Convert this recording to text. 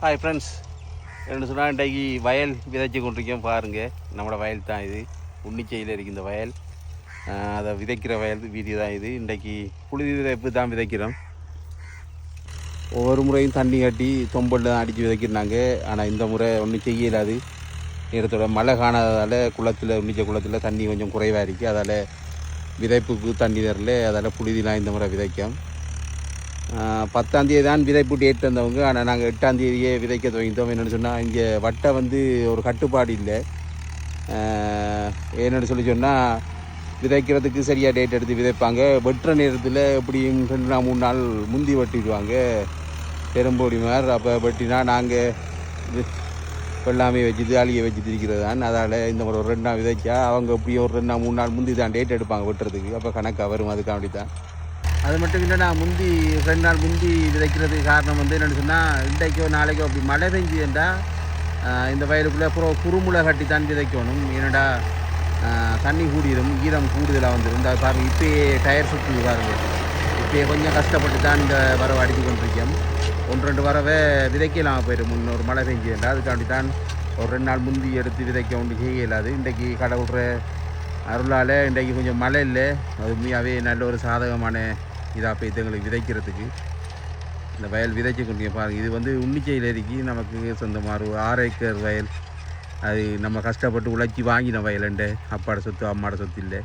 Hi friends, என்ன சொன்னால் இன்றைக்கு வயல் விதைச்சி கொண்டிருக்கோம். பாருங்கள், நம்மளோட வயல் தான் இது. உன்னிச்சையில் இருக்குது இந்த வயல். அதை விதைக்கிற வயல் வீதி தான் இது. இன்றைக்கு புழுதி விதைப்பு தான் விதைக்கிறோம். ஒவ்வொரு முறையும் தண்ணி கட்டி தொம்பலில் தான் அடித்து விதைக்கிறாங்க. ஆனால் இந்த முறை ஒன்றும் செய்யலாது. நேரத்தோட மழை காணாததால் உன்னிச்ச குளத்தில் தண்ணி கொஞ்சம் குறைவாக இருக்குது. அதால் விதைப்புக்கு தண்ணி தரல. அதால் புழுதிலாம் இந்த முறை விதைக்கும். 10ஆம் தேதி தான் விதைப்பு டேட் தந்தவங்க. ஆனால் நாங்கள் 8ஆம் தேதியே விதைக்க துவங்கிட்டோம். என்னென்னு சொன்னால் இங்கே வட்டை ஒரு கட்டுப்பாடு இல்லை. என்னென்னு சொன்னால் விதைக்கிறதுக்கு சரியாக டேட் எடுத்து விதைப்பாங்க. வெட்டுற நேரத்தில் எப்படியும் 2 நாள் 3 நாள் முந்தி வெட்டிடுவாங்க பெரும்போடி மாதிரி. அப்போ வெட்டினா நாங்கள் வெள்ளாமையை வச்சு தாலியை வச்சு திரிக்கிறது தான். அதால் இந்த மாதிரி ஒரு 2 நாள் விதைச்சா அவங்க எப்படியும் ஒரு 2 நாள் 3 நாள் முந்தி தான் டேட் எடுப்பாங்க வெட்டுறதுக்கு. அப்போ கணக்காக வரும். அதுக்காண்டி தான். அது மட்டும் இல்லைன்னா 2 நாள் முந்தி விதைக்கிறதுக்கு காரணம் என்னென்னு சொன்னால் இன்றைக்கோ நாளைக்கோ அப்படி மழை பெஞ்சுன்னா இந்த வயலுக்குள்ளே அப்புறம் குறுமுளை கட்டி தான் விதைக்கணும். ஏன்னாடா தண்ணி கூடிடும், ஈரம் கூடுதலாக வந்துடும். இந்த பாருங்கள், இப்போயே டயர் சுற்றி பாருங்கள். இப்போயே கொஞ்சம் கஷ்டப்பட்டு தான் இந்த வரவை அடித்து கொண்டிருக்கோம். 1-2 வரவை விதைக்கலாம் போயிடும். முன்னொரு மழை பெஞ்சுன்னா அதுக்காண்டி தான் ஒரு 2 நாள் முந்தி எடுத்து விதைக்க ஒன்று செய்ய இயலாது. இன்றைக்கி கடவுள்ற அருளால் இன்றைக்கு கொஞ்சம் மழை இல்லை. அது உண்மையாகவே நல்ல ஒரு சாதகமான இதாக போய்த்து எங்களுக்கு விதைக்கிறதுக்கு இந்த வயல் விதைச்சி கொண்டு பாருங்கள். இது உன்னிச்சையில் இருக்கு. நமக்கு சொந்தமாக ஒரு 6 ஏக்கர் வயல். அது நம்ம கஷ்டப்பட்டு உழைச்சி வாங்கின வயல். அப்பாட சொத்து அம்மாட சொத்து இல்லை.